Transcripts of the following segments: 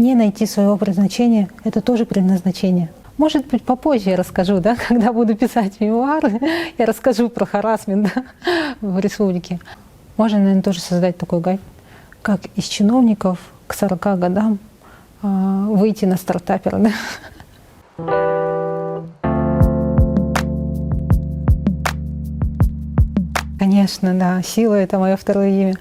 не найти своего предназначения — это тоже предназначение. Может быть, попозже я расскажу, да, когда буду писать мемуары, я расскажу про харассмент, да, в республике. Можно, наверное, тоже создать такой гайд, как из чиновников к 40 годам выйти на стартапера. Да? Конечно, да, сила — это мое второе имя.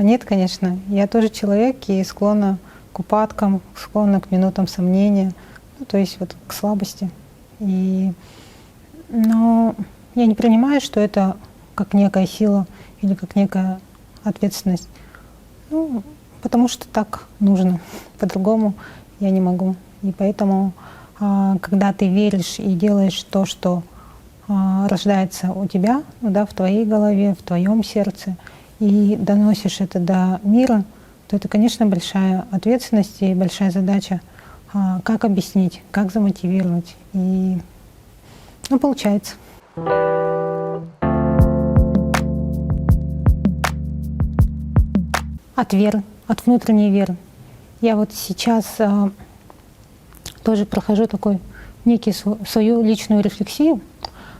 Нет, конечно, я тоже человек и склонна к упадкам, склонна к минутам сомнения, ну, то есть вот к слабости. Но я не принимаю, что это как некая сила или как некая ответственность. Ну, потому что так нужно, по-другому я не могу. И поэтому, когда ты веришь и делаешь то, что рождается у тебя, ну, да, в твоей голове, в твоем сердце, и доносишь это до мира, то это, конечно, большая ответственность и большая задача, как объяснить, как замотивировать. И, ну, получается. От веры, от внутренней веры. Я вот сейчас тоже прохожу такой некий свою личную рефлексию,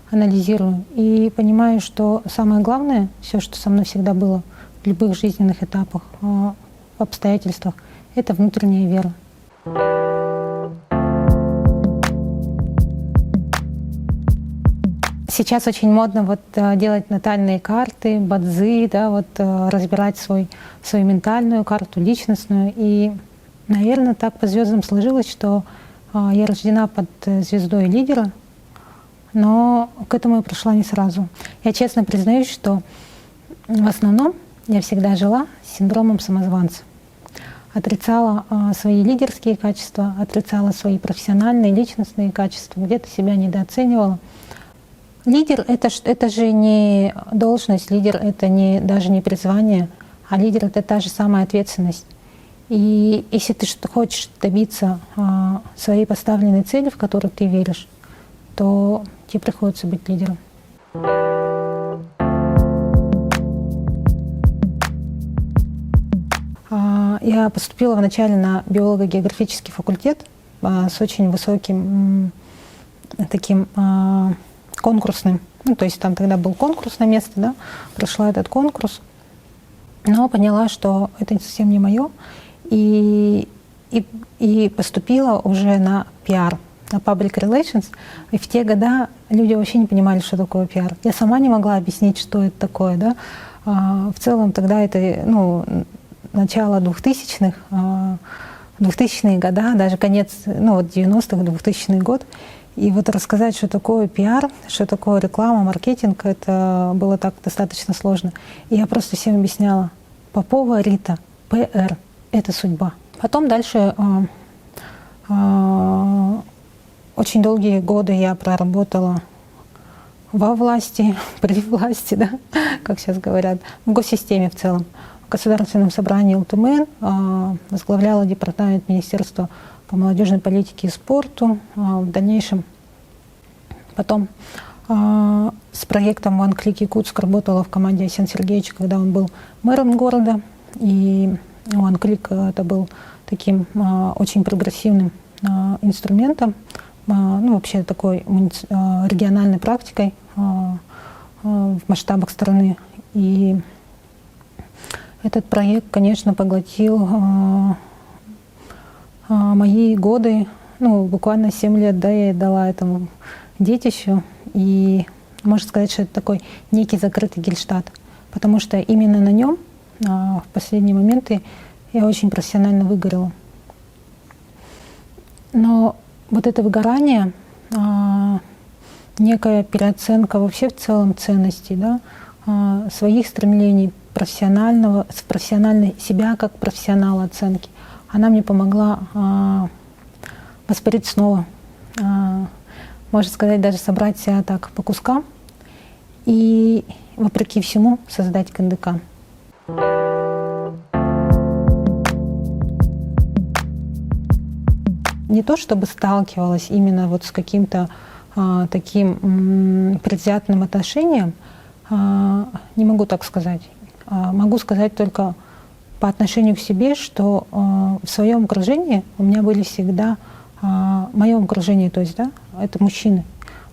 анализирую и понимаю, что самое главное, все, что со мной всегда было в любых жизненных этапах, в обстоятельствах, это внутренняя вера. Сейчас очень модно вот делать натальные карты, бадзи, да, вот разбирать свою ментальную карту, личностную. И, наверное, так по звездам сложилось, что я рождена под звездой лидера, но к этому я пришла не сразу. Я честно признаюсь, что в основном я всегда жила с синдромом самозванца. Отрицала свои лидерские качества, отрицала свои профессиональные, личностные качества, где-то себя недооценивала. Лидер — это же не должность, лидер — это даже не призвание, а лидер — это та же самая ответственность. И если ты хочешь добиться своей поставленной цели, в которую ты веришь, то тебе приходится быть лидером. Я поступила вначале на биолого-географический факультет с очень высоким таким конкурсным. Ну, то есть там тогда был конкурс на место, да, прошла этот конкурс, но поняла, что это совсем не мое, и поступила уже на пиар, на public relations. И в те года люди вообще не понимали, что такое пиар. Я сама не могла объяснить, что это такое, да. В целом тогда это, ну, начало 2000-х, 2000-е года, даже конец, ну, вот 90-х, 2000-й год. И вот рассказать, что такое пиар, что такое реклама, маркетинг, это было так достаточно сложно. И я просто всем объясняла: Попова Рита, ПР — это судьба. Потом дальше очень долгие годы я проработала во власти, при власти, да, как сейчас говорят, в госсистеме в целом. В Государственном собрании ЛТМН возглавляла департамент Министерства по молодежной политике и спорту. В дальнейшем потом с проектом One Click Якутск работала в команде Арсения Сергеевича, когда он был мэром города. И One Click это был таким очень прогрессивным инструментом, ну, вообще такой региональной практикой в масштабах страны. И этот проект, конечно, поглотил мои годы, ну, буквально 7 лет, да, я дала этому детищу. И можно сказать, что это такой некий закрытый Гельштадт, потому что именно на нем в последние моменты я очень профессионально выгорела. Но вот это выгорание, некая переоценка вообще в целом ценностей, да, своих стремлений, профессиональной себя как профессионала оценки, она мне помогла воспарить снова, можно сказать, даже собрать себя так по кускам и, вопреки всему, создать КНДК. Не то чтобы сталкивалась именно вот с каким-то таким предвзятым отношением, не могу так сказать. Могу сказать только по отношению к себе, что в своем окружении у меня были всегда, в моем окружении, то есть, да, это мужчины.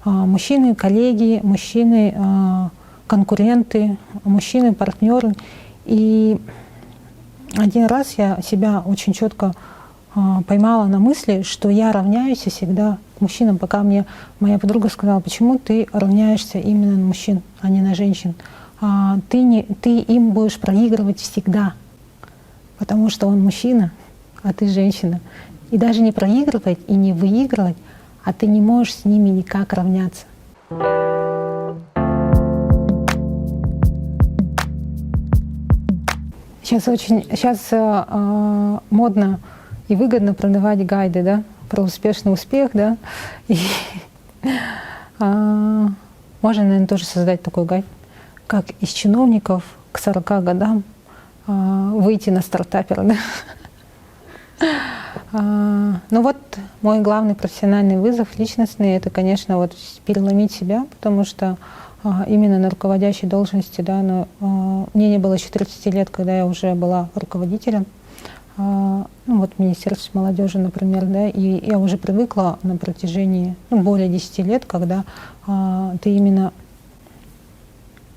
Мужчины, коллеги, мужчины, конкуренты, мужчины, партнеры. И один раз я себя очень четко поймала на мысли, что я равняюсь всегда к мужчинам, пока мне моя подруга сказала, почему ты равняешься именно на мужчин, а не на женщин. Ты им будешь проигрывать всегда, потому что он мужчина, а ты женщина. И даже не проигрывать и не выигрывать, а ты не можешь с ними никак равняться. Сейчас модно и выгодно продавать гайды, да, про успешный успех, да. И, можно, наверное, тоже создать такой гайд, как из чиновников к 40 годам выйти на стартапера, да. Ну вот мой главный профессиональный вызов личностный — это, конечно, вот переломить себя, потому что именно на руководящей должности, да, но мне не было 14 лет, когда я уже была руководителем. Ну вот Министерство молодежи, например, да, и я уже привыкла на протяжении более 10 лет, когда ты именно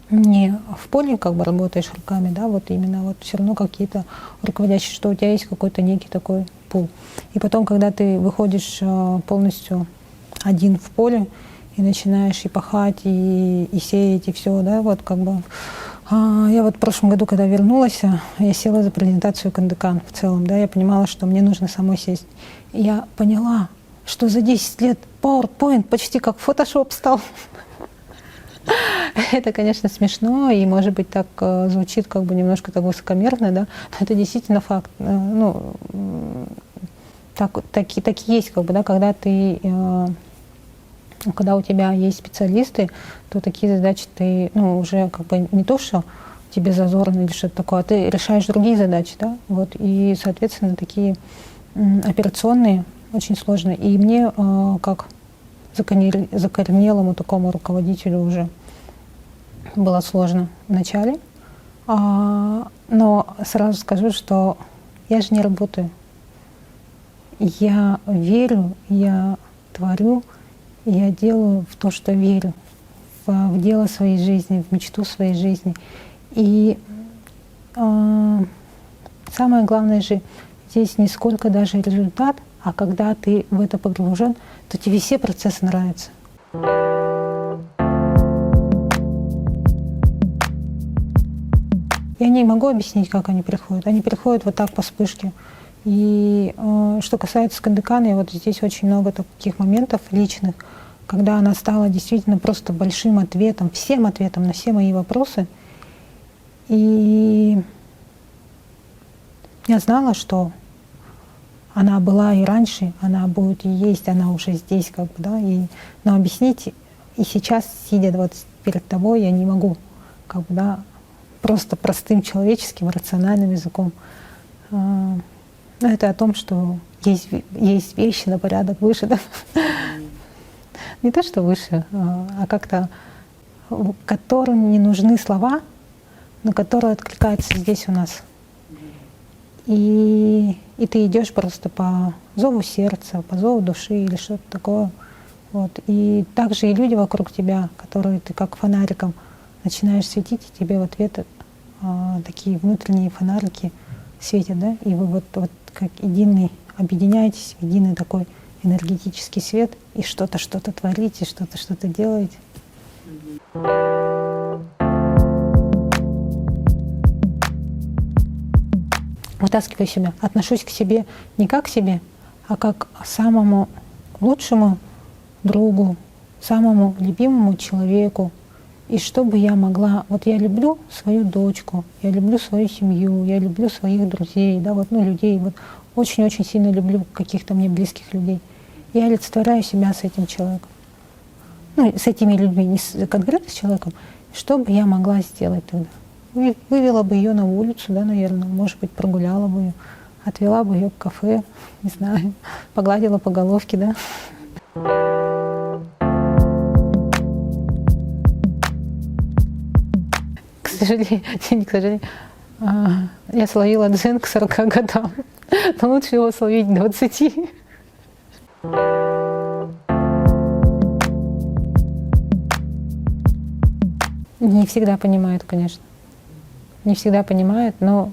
не в поле как бы работаешь руками, да, вот именно вот все равно какие-то руководящие, что у тебя есть какой-то некий такой пул. И потом, когда ты выходишь полностью один в поле и начинаешь и пахать, и сеять, и все, да, вот как бы. Я вот в прошлом году, когда вернулась, я села за презентацию Кандыкан в целом, да, я понимала, что мне нужно самой сесть. И я поняла, что за 10 лет PowerPoint почти как Photoshop стал. Это, конечно, смешно, и, может быть, так звучит как бы немножко так высокомерно, да, но это действительно факт. Ну, так и есть, как бы, да, когда у тебя есть специалисты, то такие задачи ты, уже как бы не то, что тебе зазорно или что-то такое, а ты решаешь другие задачи, да, вот, и, соответственно, такие операционные очень сложно. И мне, как закоренелому такому руководителю уже было сложно в начале, но сразу скажу, что я же не работаю. Я верю, я творю, я делаю в то, что верю, в дело своей жизни, в мечту своей жизни. И самое главное же здесь не сколько даже результат, а когда ты в это погружен, то тебе все процессы нравятся. Я не могу объяснить, как они приходят. Они приходят вот так по вспышке. И что касается Кандыкана, вот здесь очень много таких моментов личных, когда она стала действительно просто большим ответом, всем ответом на все мои вопросы. И я знала, что она была и раньше, она будет и есть, она уже здесь, как бы, да. Но объяснить и сейчас, сидя вот перед тобой, я не могу, как бы, да, просто простым человеческим, рациональным языком. Но это о том, что есть вещи на порядок выше, да? Не то, что выше, а как-то, которым не нужны слова, но которые откликаются здесь у нас. И ты идешь просто по зову сердца, по зову души или что-то такое. Вот. И также и люди вокруг тебя, которые ты как фонариком начинаешь светить, и тебе в ответ такие внутренние фонарики светят, да? И вы вот как единый объединяетесь в единый такой энергетический свет и что-то творите, что-то делаете. Вытаскиваю себя, отношусь к себе не как к себе, а как к самому лучшему другу, самому любимому человеку. И чтобы я могла, вот я люблю свою дочку, я люблю свою семью, я люблю своих друзей, да, вот, людей, вот очень-очень сильно люблю каких-то мне близких людей. Я олицетворяю себя с этим человеком, с этими людьми, не конкретно с человеком. Что бы я могла сделать тогда? Вывела бы ее на улицу, да, наверное, может быть, прогуляла бы ее, отвела бы ее к кафе, не знаю, погладила по головке, да. К сожалению, Я словила дзен к 40 годам, но лучше его словить к 20. Не всегда понимают, конечно. Не всегда понимают, но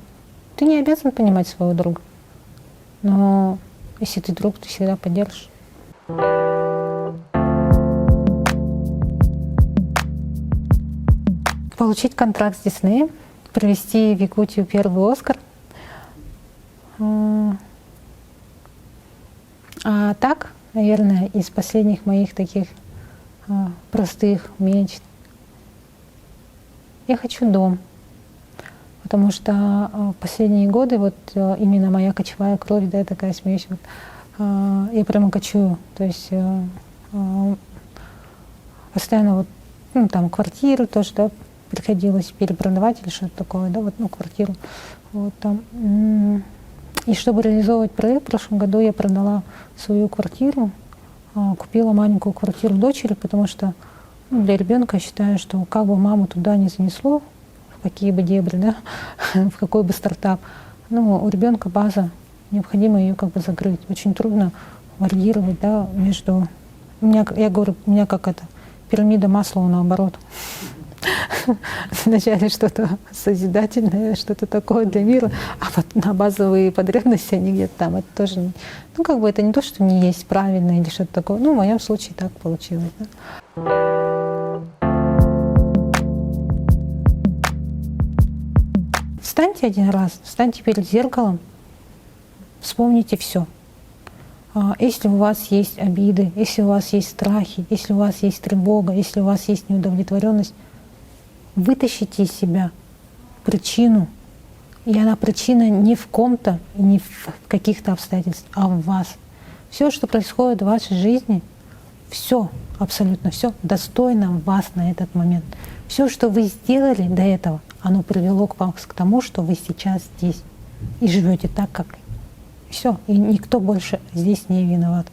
ты не обязан понимать своего друга. Но если ты друг, ты всегда поддержишь. Получить контракт с Диснеем, привезти в Якутию первый «Оскар». А так, наверное, из последних моих таких простых мечт я хочу дом. Потому что в последние годы вот именно моя кочевая кровь, да, такая смесь, вот, я прямо кочую. То есть постоянно вот, ну, там квартиру тоже, да, приходилось перепродавать или что-то такое, да, вот, ну, квартиру. Вот, там. И чтобы реализовывать проект, в прошлом году я продала свою квартиру, купила маленькую квартиру дочери, потому что для ребенка я считаю, что как бы маму туда не занесло, в какие бы дебри, да, в какой бы стартап, ну, у ребенка база, необходимо ее как бы закрыть. Очень трудно варьировать, да, между... я говорю, у меня как это, пирамида Маслоу наоборот. Вначале что-то созидательное, что-то такое для мира, а вот на базовые потребности они где-то там. Это тоже, ну, как бы это не то, что не есть правильно или что-то такое. Ну, в моем случае так получилось. Да? Встаньте один раз, встаньте перед зеркалом, вспомните все. Если у вас есть обиды, если у вас есть страхи, если у вас есть тревога, если у вас есть неудовлетворенность, вытащите из себя причину. И она причина не в ком-то, не в каких-то обстоятельствах, а в вас. Все, что происходит в вашей жизни, все, абсолютно все, достойно вас на этот момент. Все, что вы сделали до этого, оно привело вас к тому, что вы сейчас здесь и живете так, как все. И никто больше здесь не виноват.